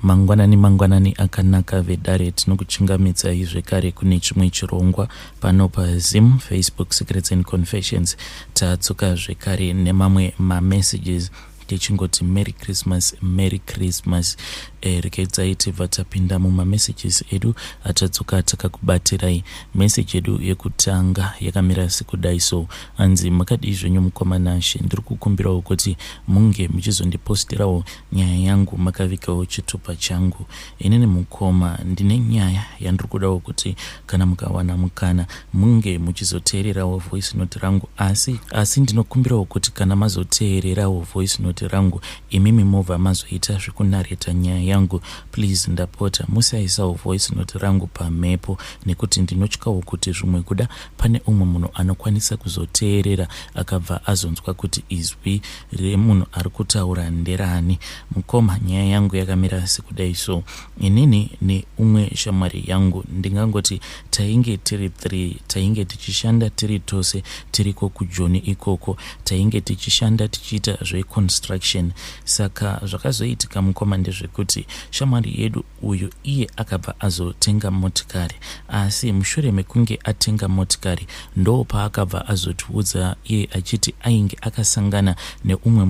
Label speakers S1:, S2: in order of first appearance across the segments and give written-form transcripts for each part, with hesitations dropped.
S1: Mangwanani akanaka vedare tinokuchingamidza zvekare kune chimwe chirongwa pano paZim Facebook Secrets and Confessions. Tatsuka zvekare nemamwe mamessages tichingoti Merry Christmas. Rekedzai tibva tapinda mumamessages edu atatsuka takakubatirai. Message edu yekutanga yakamira sekudai so anzi makadii zvenyu mukomana She, ndiri kukumbirawo kuti munge muchizondipostirawo nyaya yangu makavikawo chitupa changu. Inini mukoma ndine nyaya yandiri kudawo kuti kana mukawana mukana munge muchizoteererawo voice note rangu, asi ndinokumbirawo kuti kana mazoteererawo voice note rangu imimi movha mazoita zvekunareta nyaya yangu, please ndapota musaisawo voice note rangu pamhepo, nekuti ndinotyawo kuti zvimwe kuda pane umwe munhu anokwanisa kuzoteerera akabva azonzwa kuti izwi remunhu ari kutaura nderani. Mukoma, nyaya yangu yakamira sekudai so. Inini neumwe shamwari yangu ndingangoti tainge tiri 3, tainge tichishanda tiri tose tiriko kujoni ikoko, tainge tichishanda tichiita zveconstruction. Saka zvakazoitika mukoma ndezvekuti shamwari yedu uyu iye akabva azotenga motikari, asi mushure mekunge atenga motikari ndo paakabva azotiudza iye achiti ainge akasangana neumwe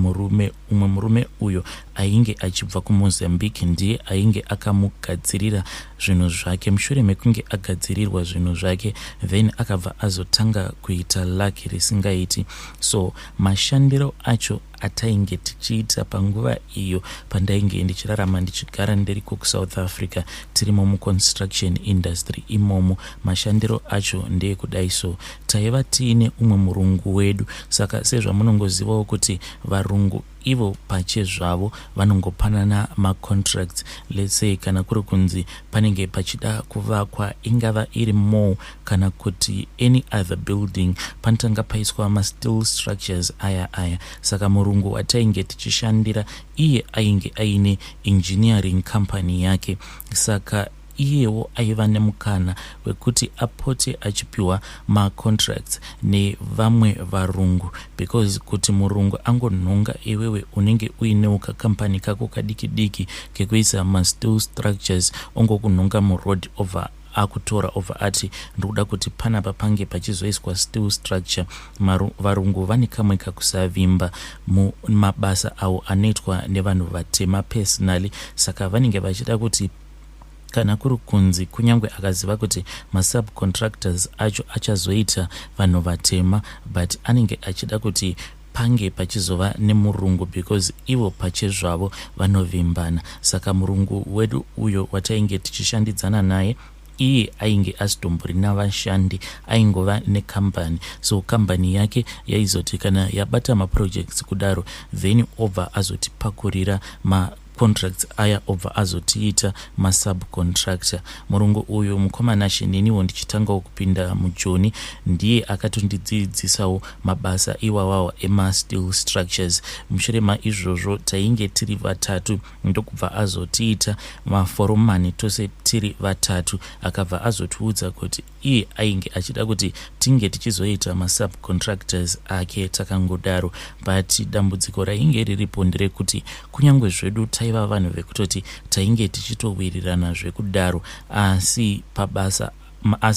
S1: murume uyo ainge achibva kuMozambique, ndiye ainge akamugadzirira zvinhu zvake. Mushure mekunge agadzirirwa zvinhu zvake then akabva azotanga kuita laki risingaiti. So mashandiro acho atainge tichiita panguva iyo pandainge ndichirarama ndichigara ndiriko kuSouth Africa tirimo muconstruction industry imomo, mashandiro acho ndeyekudai so. Taiva tiine umwe murungu wedu, saka sezvamunongozivawo kuti varungu ivo pache zvavo vanongopanana macontracts. Let's say kana kuri kunzi panenge pachida kuvakwa ingava iri mall kana kuti any other building, panotanga paiswa ma-steel structures aya. Saka murungu watainge tichishandira iye ainge aine engineering company yake, saka iyewo aiva nemukana wekuti apote achipiwa macontracts nevamwe varungu, because kuti murungu angonhonga iwewe unenge uinewo kakampani kako kadiki kekuisa ma-steel structures ongokunhonga muroad over akutora over ati ndokuda kuti panapa pange pachizoiswa steel structure. Varungu vane kamwe kakusavimba mumabasa awo anoitwa nevanhu vatema personally, saka vanenge vachida kuti kana kuri kunzi kunyangwe akaziva kuti ma-subcontractors acho achazoita vanhu vatema, but anenge achida kuti pange pachizova nemurungu because ivo pache zvavo vanovimbana. Saka murungu wedu uyo watainge tichishandidzana naye iye ainge asitomborina vashandi, aingova nekambani. So kambani yake yaizoti kana yabata maprojects kudaro then obva azotipakurira contracts aya obva azotiita masubcontractor. Murungu uyu mukomana She, neniwo ndichitangawo kupinda mujoni, ndiye akatondidzidzisawo mabasa iwawawo ema-steel structures. Mushure maizvozvo tainge tiri vatatu, ndokubva azotiita maforomani tose tiri vatatu, akabva azotiudza kuti iye ainge achida kuti tinge tichizoita masubcontractors ake takangodaro. But dambudziko rainge riripo nderekuti kunyangwe zvedu taiva vanhu vekutoti tainge tichitowirirana zvekudaro, asi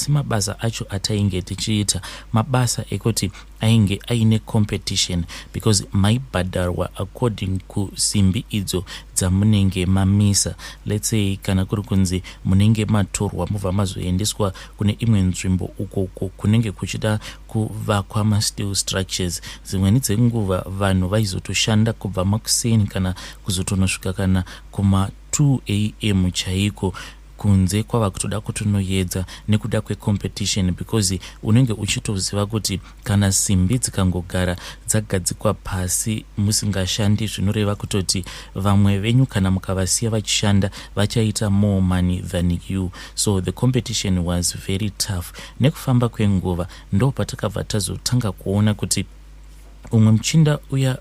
S1: mabasa acho atainge tichiita mabasa ekuti ainge aine competition, because maibhadharwa according kusimbi idzo dzamunenge mamisa. Let's say kana kuri kunzi munenge matorwa mubva mazoendeswa kune imwe nzvimbo ukoko kunenge kuchida kuvakwa ma-steel structures, dzimweni dzenguva vanhu vaizotoshanda kubva makuseni kana kuzotonosvika kana kuma 2 AM chaiko kunze kwava kutoda kutonoedza nekuda kwecompetition, because unenge uchitoziva kuti kana simbi dzikangogara dzagadzikwa pasi musingashandi zvinoreva kutoti vamwe venyu kana mukavasiya vachishanda vachaita more money than you. So the competition was very tough. Nekufamba kwenguva ndo patakabva tazotanga kuona kuti umwe muchinda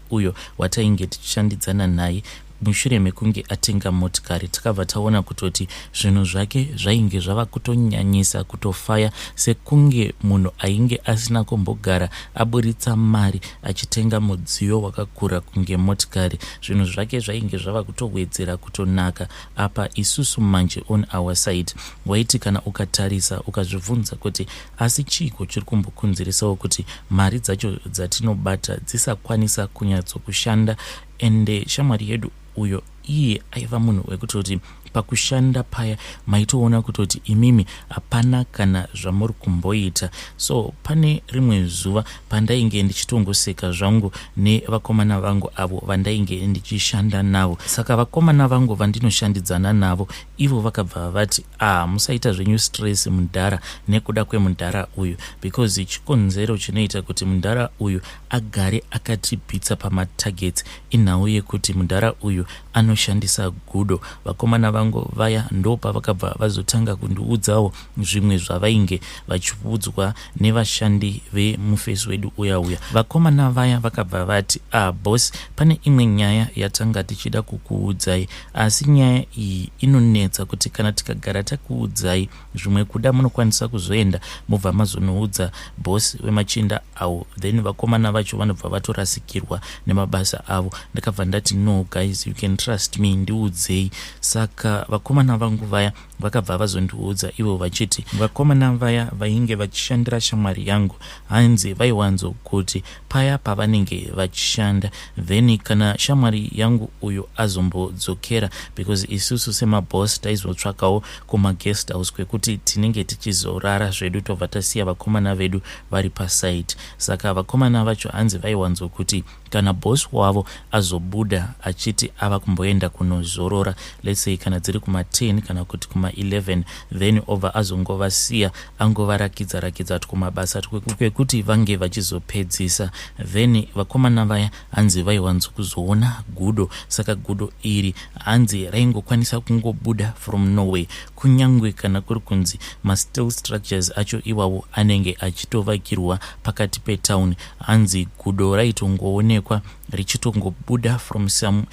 S1: uyo watainge tichishandidzana naye mushure mekunge atenga motikari takabva taona kutoti zvinhu zvake zvainge zvava kutonyanyisa kutofaya, sekunge munhu ainge asina kumbogara aburitsa mari achitenga mudziyo wakakura kunge motikari. Zvinhu zvake zvainge zvava kutowedzera kutonaka. Apa isusu manje on our side waiti kana ukatarisa ukazvibvunza kuti asi chiko chiri kumbokonzeresawo kuti mari dzacho dzatinobata dzisakwanisa kunyatsokushanda. Ende shamwari yedu uyo iye aiva munhu wekutoti pakushanda paya maitoona kutoti imimi hapana kana zvamuri kumboita. So pane rimwe zuva pandainge ndichitongoseka zvangu nevakomana vangu avo vandainge ndichishanda navo. Saka vakomana vangu vandinoshandidzana navo ivo vakabva vati musaita zvenyu stress mudhara nekuda kwemudhara uyu, because chikonzero chinoita kuti mudhara uyu agare akatibvitsa pamatargets inhau yekuti mudhara uyu anoshandisa gudo. Vakomana vangu vaya ndopa vakabva vazotanga kundiudzawo zvimwe zvavainge vachiudzwa nevashandi vemufesi wedu uya. Vakomana vaya vakabva vati boss, pane imwe nyaya yatanga tichida kukuudzai, asi nyaya iyi inonetsa kuti kana tikagara takuudzai zvimwe kuda munokwanisa kuzoenda mubva mazonoudza boss wemachinda awo, then vakomana vacho vanobva vatorasikirwa nemabasa avo. Ndakabva ndati no guys, you can trust me, ndiudzei. Saka vakomana vangu vaya vakabva vazondiudza ivo vachiti vakomana vaya vainge vachishandira shamwari yangu hanzi vaiwanzokuti paya pavanenge vachishanda, then kana shamwari yangu uyo azombodzokera, because isusu semaboss taizotsvakawo kumaguest house kwekuti tinenge tichizorara zvedu tobva tasiya vakomana vedu vari pasite. Saka vakomana vacho hanzi vaiwanzokuti kana boss wavo azobuda achiti ava kumboenda kunozorora, let's say kana dziri kuma10 kana kuti kuma11, then obva azongovasiya angovarakidza kumabasa kwekuti vange vachizopedzisa. Then vakomana vaya hanzi vaiwanzokuzoona gudo. Saka gudo iri hanzi raingokwanisa kungobuda from nowhere, kunyangwe kana kuri kunzi masteel structures acho iwawo anenge achitovakirwa pakati petown. Hanzi gudo raitongoonekwa richitongobuda from some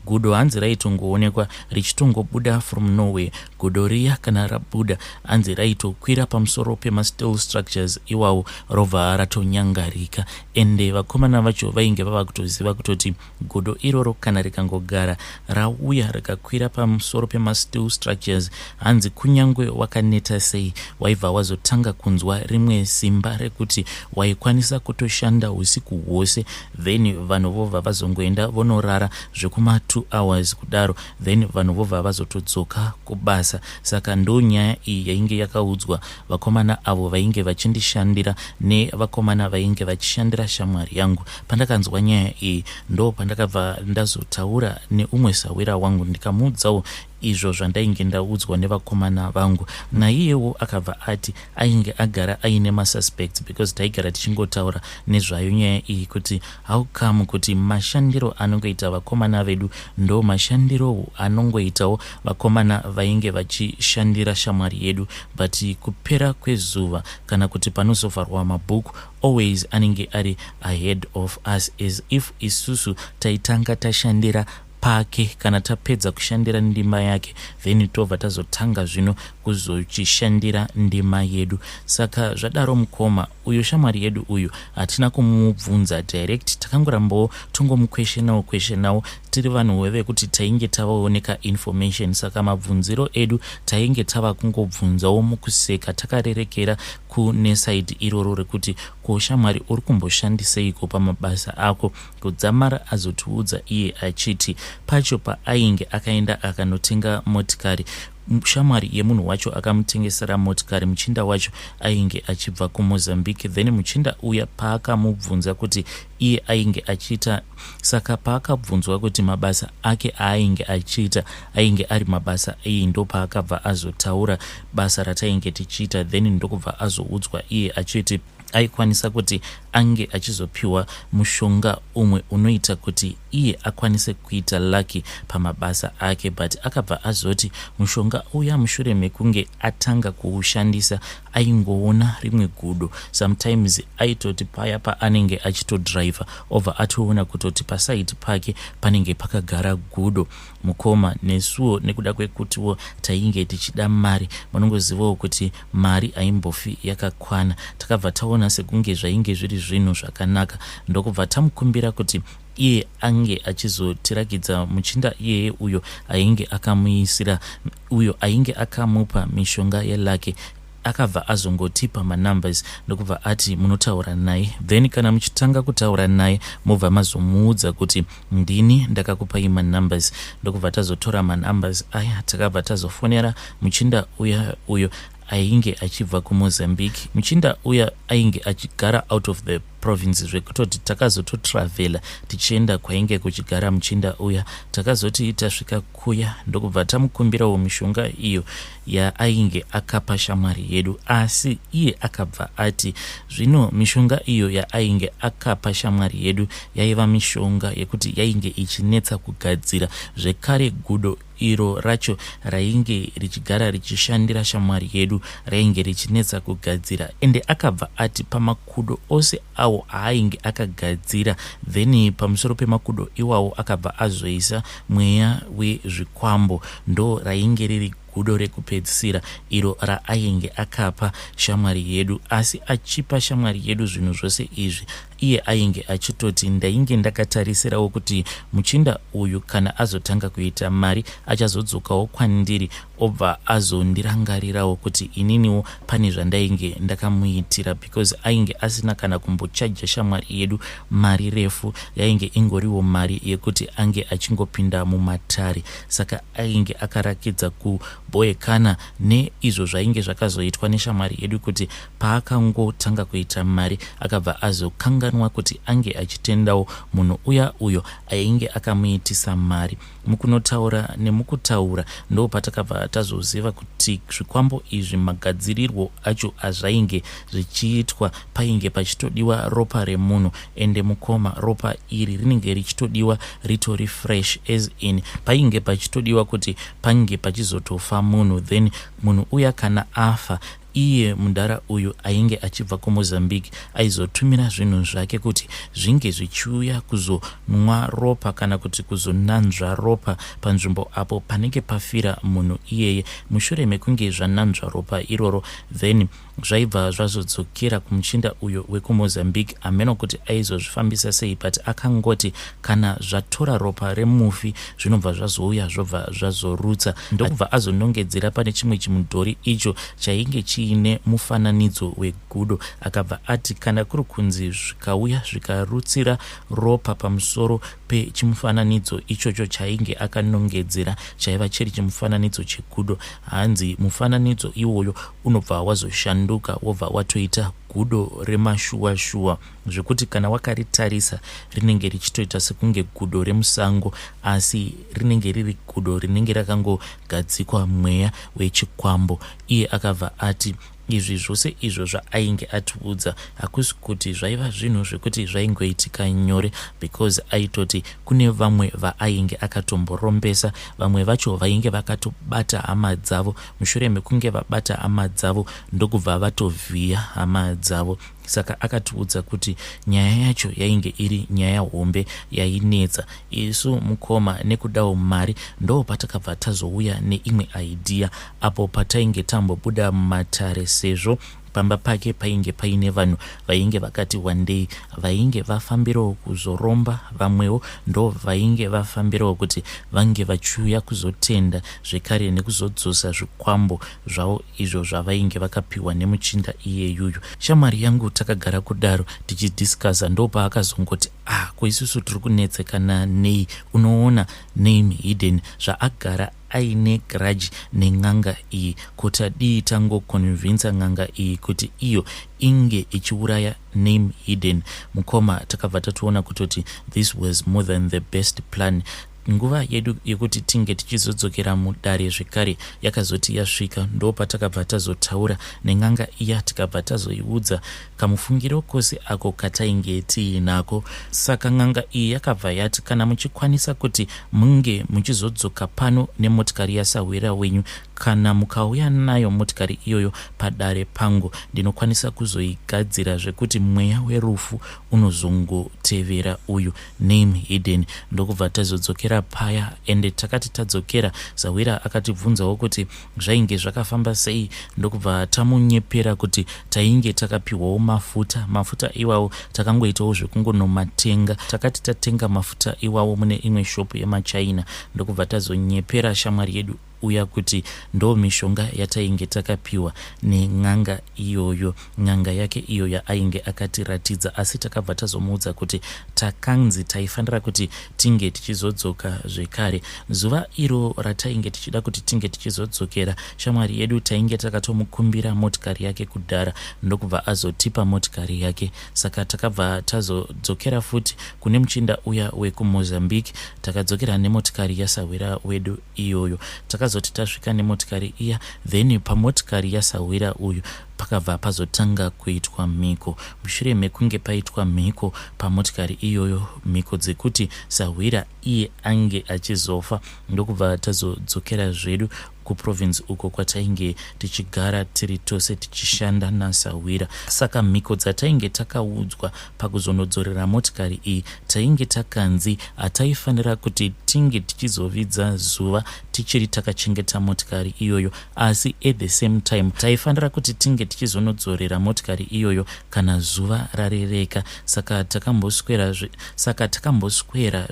S1: gudo hanzi raitongoonekwa richitongobuda from nowhere. Gudo riya kana rabuda hanzi raitokwira pamusoro pemasteel structures iwawo robva ratonyangarika. Ende vakomana vacho vainge vava kutoziva kutoti gudo iroro kana rikangogara rauya rikakwira pamusoro pemasteel structures hanzi kunyangwe wakaneta sei waibva wazotanga kunzwa rimwe simba rekuti waikwanisa kutoshanda usiku hwose, then vanhu vobva vazongoenda vonorara zvekuma 2 hours kudaro, then vanhu vobva vazotodzoka kubasa. Saka ndo nyaya iyi yainge yakaudzwa vakomana avo vainge vachindishandira nevakomana vainge vachishandira shamwari yangu. Pandakanzwa nyaya iyi ndo pandakabva ndazotaura neumwe sawira wangu ndikamuudzawo izvo zvandainge ndaudzwa nevakomana vangu. Naiyewo akabva ati ainge agara aine masuspects, because taigara tichingotaura nezvayo nyaya iyi kuti how come kuti mashandiro anongoita vakomana vedu ndo mashandiro anongoitawo vakomana vainge vachishandira shamwari yedu, but kupera kwezuva kana kuti panosovharwa mabhuku always anenge ari ahead of us, as if isusu taitanga tashandira pake kana tapedza kushandira ndima yake, then tobva tazotanga zvino kuzochishandira ndima yedu. Saka zvadaro mukoma uyo shamwari yedu uyu hatina kumubvunza direct, takangorambawo tungomuquestionawo tiri vanhu vekuti tainge tavaoneka information. Saka mabvunziro edu tainge tava kungobvunzawo mukuseka, takarerekera kune side iroro rekuti ko shamwari uri kumboshandiseiko pamabasa ako. Kudzamara azotiudza iye achiti pacho paainge akaenda akanotenga motikari, shamwari yemunhu wacho akamutengesera motikari, muchinda wacho ainge achibva kuMozambique. Then muchinda uya paakamubvunza kuti iye ainge achiita, saka paakabvunzwa kuti mabasa ake ainge achiita ainge ari mabasa iyi, ndo paakabva azotaura basa ratainge tichiita, then ndokubva azoudzwa iye achiti aikwanisa kuti ange achizopiwa mushonga umwe unoita kuti iye akwanise kuita laki pamabasa ake, but akabva azoti mushonga uya mushure mekunge atanga kuushandisa aingoona rimwe gudo. Sometimes aitoti paya paanenge achitodriver over atoona kutoti pasaiti pake panenge pakagara gudo. Mukoma nesuwo nekuda kwekutiwo tainge tichida mari, munongozivawo kuti mari aimbofi yakakwana, takabva taona sekunge zvainge zviri zvinhu zvakanaka, ndokubva tamukumbira kuti iye ange achizotirakidza muchinda iyeye uyo ainge akamuisira, uyo ainge akamupa mishonga yelake. Akabva azongotipa manumbers ndokubva ati munotaura naye, then kana muchitanga kutaura naye mobva mazomuudza kuti ndini ndakakupai manumbers. Ndokubva tazotora manumbers aya takabva tazofonera muchinda uyo ainge achibva kuMozambique. Muchinda uya ainge achigara out of the province, zvekutoti takazototravela tichienda kwainge kuchigara muchinda uya. Takazoti tasvika kuya ndokubva tamukumbirawo mishonga iyo yaainge akapa shamwari yedu, asi iye akabva ati zvino mishonga iyo yaainge akapa shamwari yedu yaiva mishonga yekuti yainge ichinetsa kugadzira, zvekare gudo iro racho rainge richigara richishandira shamwari yedu rainge richinetsa kugadzira. Ende akabva ati pamakudo ose awo ainge akagadzira, then pamusoro pemakudo iwawo akabva azoisa mweya wezvikwambo, ndo rainge riri gudo rekupedzisira iro raainge akapa shamwari yedu. Asi achipa shamwari yedu zvinhu zvose izvi, iye ainge achitoti ndainge ndakatarisirawo kuti muchinda uyu kana azotanga kuita mari achazodzokawo kwandiri obva azondirangarirawo kuti ininiwo pane zvandainge ndakamuitira, because ainge asina kana kumbochaja shamwari yedu mari refu, yainge ingoriwo mari yekuti ange achingopinda mumatare. Saka ainge akarakidza kubhoyekana neizvo zvainge zvakazoitwa neshamwari yedu kuti paakangotanga kuita mari akabva azokanganwa kuti ange achitendawo munhu uya uyo ainge akamuitisa mari. Mukunotaura nemukutaura ndo patakabva tazoziva kuti zvikwambo izvi magadzirirwo acho azvainge zvichiitwa painge pachitodiwa ropa remunhu, ende mukoma ropa iri rinenge richitodiwa ritori fresh, as in painge pachitodiwa kuti pange pachizotofa munhu, then munhu uya kana afa iye mundara uyu ainge achibva kuMozambique aizotumira zvinhu zvake kuti zvinge zvichiuya kuzonwa ropa kana kuti kuzonanzva ropa panzvimbo apo panenge pafira munhu iyeye. Mushure mekunge zvananzva ropa iroro, then zvaibva zvazodzokera kumuchinda uyo wekuMozambique ameno kuti aizozvifambisa sei, but akangoti kana zvatora ropa remufi zvinobva zvazouya zvobva zvazorutsa. Ndokubva azonongedzera pane chimwe chimudhori icho chainge chiine mufananidzo wegudo, akabva ati kana kuri kunzi zvikauya zvikarutsira ropa pamusoro pechimufananidzo ichocho chainge akanongedzera chaiva chiri chimufananidzo chegudo, hanzi mufananidzo iwoyo unobva wazoshanduka wobva watoita gudo remashuwa-shuwa, zvekuti kana wakaritarisa rinenge richitoita sekunge gudo remusango, asi rinenge riri gudo rinenge rakangogadzikwa mweya wechikwambo. Iye akabva ati izvi zvose izvo zvaainge atiudza hakusi kuti zvaiva zvinhu zvekuti zvaingoitika nyore, because aitoti kune vamwe vaainge akatomborombesa, vamwe vacho vainge vakatobata hama dzavo, mushure mekunge vabata hama dzavo ndokubva vatovhiya hama dzavo. Saka akatiudza kuti nyaya yacho yainge iri nyaya hombe yainetsa. Isu mukoma nekudawo mari ndo patakabva tazouya neimwe idea apo patainge tambobuda mumatare, sezvo pamba pake painge paine vanhu vainge vakati one day vainge vafambirawo kuzoromba, vamwewo ndo vainge vafambirawo kuti vange vachiuya kuzotenda zvekare nekuzodzosa zvikwambo zvavo izvo zvavainge vakapiwa nemuchinda iyeyuyu. Shamwari yangu takagara kudaro tichidiscussa, ndo paakazongoti ko isusu tiri kunetsekana nei, unoona name hidden zvaagara aine grudge neng'anga iyi, kuti adii tangoconvinsa ng'anga iyi kuti iyo inge ichiuraya name hidden. Mukoma takabva tatuona kutoti this was more than the best plan. nguva yedu yekuti tinge tichizodzokera mudare zvekare yakazoti yasvika. Ndo patakabva tazotaura neng'anga iya tikabva tazoiudza kamufungiro kose ako katainge tiinako. Saka ng'anga iyi yakabva yati kana muchikwanisa kuti munge muchizodzoka pano nemotikari yasawira wenyu, kana mukauya nayo motikari iyoyo padare pangu, ndinokwanisa kuzoigadzira zvekuti mweya werufu unozongotevera uyu name hidden. Ndokubva tazodzokera paya, ende takati tadzokera Zawira akatibvunzawo kuti zvainge zvakafamba sei. Ndokubva tamunyepera kuti tainge takapiwawo mafuta iwawo takangoitawo zvekungonomatenga. Takati tatenga mafuta iwawo mune imwe shopu yemaChina. Ndokubva tazonyepera shamwari yedu uya kuti ndo mishonga yatainge takapiwa neng'anga iyoyo, ng'anga yake iyo yainge akatiratidza. Asi takabva tazomuudza kuti takanzi taifanira kuti tinge tichizodzoka zvekare. Zuva iro ratainge tichida kuti tinge tichizodzokera, shamwari yedu tainge takatomukumbira motikari yake kudhara, ndokubva azotipa motikari yake. Saka takabva tazodzokera futi kune muchinda uya wekuMozambique, takadzokera nemotikari yasawira wedu iyoyo. Takazoti tasvika nemotikari iya, then pamotikari yasawira uyu pakabva pazotanga kuitwa mhiko. Mushure mekunge paitwa mhiko pamotikari iyoyo, mhiko dzekuti Sawira iye ange achizofa, ndokubva tazodzokera zvedu kuprovince uko kwatainge tichigara tiri tose tichishanda naSawira. Saka mhiko dzatainge takaudzwa pakuzonodzorera motikari iyi, tainge takanzi ataifanira kuti tinge tichizovidza zuva tichiri takachengeta motikari iyoyo, asi at the same time taifanira kuti tinge tichizonodzorera motikari iyoyo kana zuva rarereka. Saka takamboswera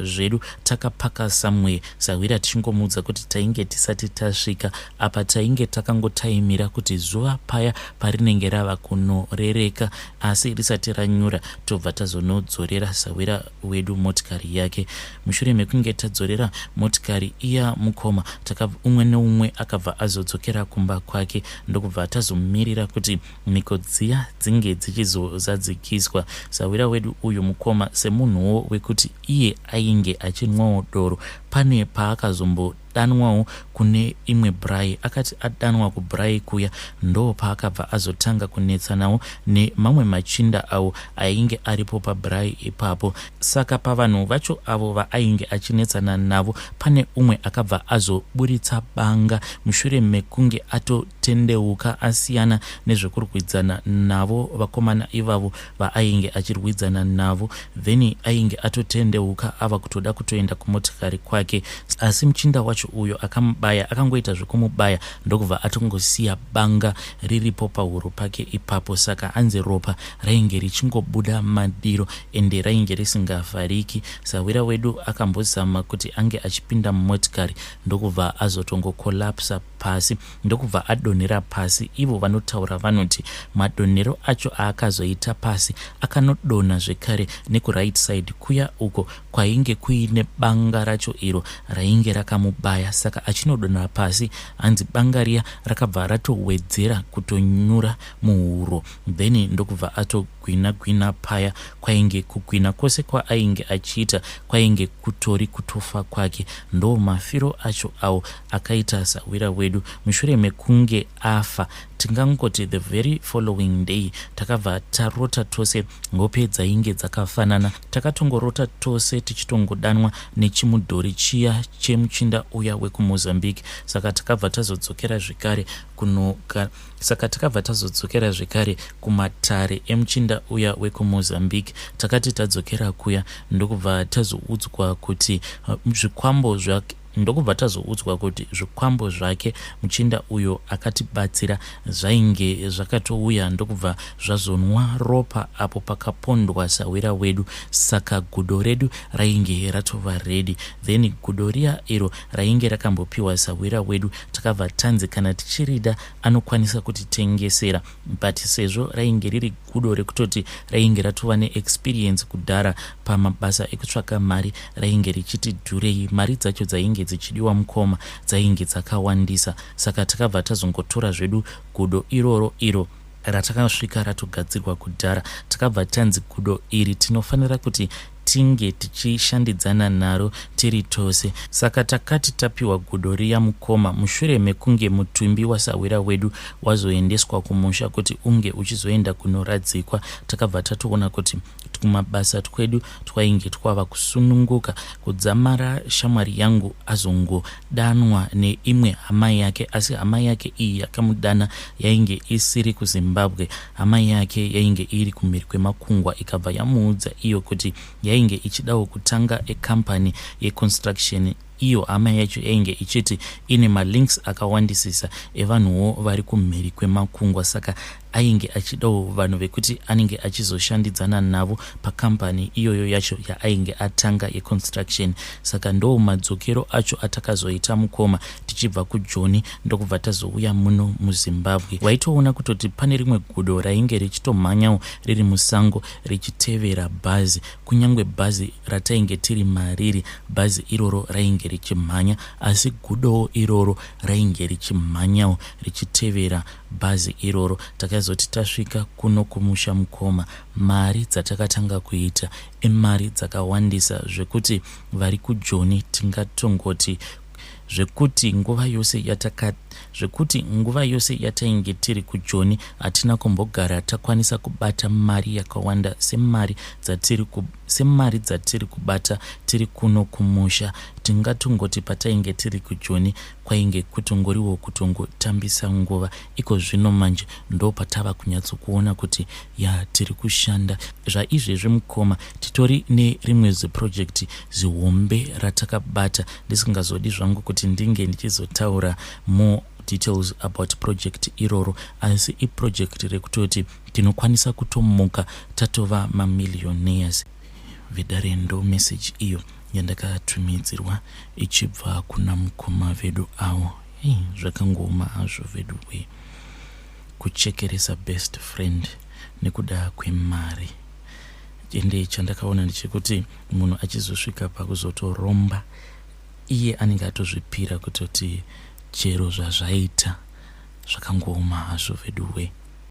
S1: zvedu takapaka somewhere, Sawira tichingomudza kuti tainge tisati tasvika apa tainge takangotaimira kuti zuva paya parinenge rava kunorereka, asi risati ranyura tobva tazonodzorera Sawira wedu motikari yake. Mushure mekunge tadzorera motikari iya mukoma, umwe neumwe akabva azodzokera kumba kwake. Ndokubva tazomirira kuti mhiko dziya dzinge dzichizozadzikiswa. Sawira wedu uyu mukoma semunhuwo wekuti iye ainge achinwawo doro, pane paakazombodanwawo kune imwe brai. Akati adanwa kubrai kuya ndo paakabva azotanga kunetsanawo nemamwe machinda awo ainge aripo pabrai ipapo. Saka pavanhu vacho avo vaainge achinetsana navo, pane umwe akabva azoburitsa banga mushure mekunge atotendeuka asiyana nezvekurwidzana navo vakomana ivavo vaainge achirwidzana navo, then ainge atotendeuka ava kutoda kutoenda kumotikari kwake. Asi muchinda wacho uyo akamubaya, akangoita zvekumubaya, ndokubva atongosiya banga riripo pahuro pake ipapo. Saka anze ropa rainge richingobuda madiro ende rainge risingavhariki. Sawira wedu akambozama kuti ange achipinda mumotikari, ndokubva azotongokolapsa pasi, ndokubva adonhera pasi. Ivo vanotaura vanoti madonhero acho aakazoita pasi akanodonha zvekare nekuright side kuya uko kwainge kuine banga racho iro rainge rakamubaya. Saka achinodonha pasi, hanzi banga riya rakabva ratowedzera kutonyura muhuro, then ndokubva atogwina paya. Kwainge kugwina kwose kwaainge achiita kwainge kutori kutofa kwake. Ndo mafiro acho awo akaita Sawira wedu. Mushure mekunge afa, tingangoti the very following day takabva tarota tose hope dzainge dzakafanana. Takatongorota tose tichitongodanwa nechimudhori chiya chemuchinda uya wekuMozambique. Saka takabva tazodzokera zvekare kumatare emuchinda uya wekuMozambique. Takati tadzokera kuya ndokubva tazoudzwa kuti zvikwambo zvake muchinda uyo akatibatsira zvainge zvakatouya ndokubva zvazonwa ropa apo pakapondwa Sawira wedu. Saka gudo redu rainge ratova redi, then gudo riya iro rainge rakambopiwa Sawira wedu takabva tanzi kana tichirida anokwanisa kutitengesera, but sezvo rainge riri gudo rekutoti rainge ratova neexperience kudhara pamabasa ekutsvaka mari, rainge richiti dhurei, mari dzacho dzainge dzichidiwa mukoma dzainge dzakawandisa. Saka takabva tazongotora zvedu gudo iro ratakasvika ratogadzirwa kudhara. Takabva tanzi gudo iri tinofanira kuti tinge tichishandidzana naro tiri tose. Saka takati tapiwa gudo riya mukoma mushure mekunge mutumbi wasawira wedu wazoendeswa kumusha kuti unge uchizoenda kunoradzikwa, takabva tatoona kuti kumabasa kwedu twainge twava kusununguka. Kudzamara shamwari yangu azongodanwa neimwe hama yake, asi hama yake iyi yakamudana yainge isiri kuZimbabwe. Hama yake yainge iri kumhiri kwemakungwa, ikabva yamuudza iyo kuti yainge ichidawo kutanga ekambani yeconstruction. Iyo hama yacho yainge ichiti ine malinks akawandisisa evanhuwo vari kumhiri kwemakungwa, saka ainge achidawo vanhu vekuti anenge achizoshandidzana navo pakambani iyoyo yacho yaainge atanga yeconstruction. Saka ndo madzokero acho atakazoita mukoma tichibva kuJoni ndokubva tazouya muno muZimbabwe. Waitoona kutoti pane rimwe gudo rainge richitomhanyawo riri musango richitevera bhazi, kunyangwe bhazi ratainge tiri mariri, bhazi iroro rainge richimhanya, asi gudowo iroro rainge richimhanyawo richitevera bhazi iroro. Takazoti tasvika kuno kumusha mukoma, mari dzatakatanga kuita imari dzakawandisa zvekuti vari kuJoni tingatongoti zvekuti nguva yose yatainge tiri kuJoni hatina kumbogara takwanisa kubata mari yakawanda semari dzatiri kubata tiri kuno kumusha. Tingatongoti patainge tiri kuJoni kwainge kutongoriwo kutongotambisa nguva. Iko zvino manje ndo patava kunyatsokuona kuti tiri kushanda. Zvaizvezvi mukoma titori nerimwe ziprojekti zihombe ratakabata. Ndisingazodi zvangu kuti ndinge ndichizotaura more details about project iroro, asi iproject rekutoti tinokwanisa kutomuka tatova mamillionaires. Vidare ndo message iyo yandakatumidzirwa ichibva kuna mukoma vedu awo. Zvakangoma hazvo vedu we, kuchekeresa best friend nekuda kwemari. Ende chandakaona ndechekuti munhu achizosvika pakuzotoromba iye anenge atozvipira kutoti chero zvazvaita zvakangoma hazvo vedu we.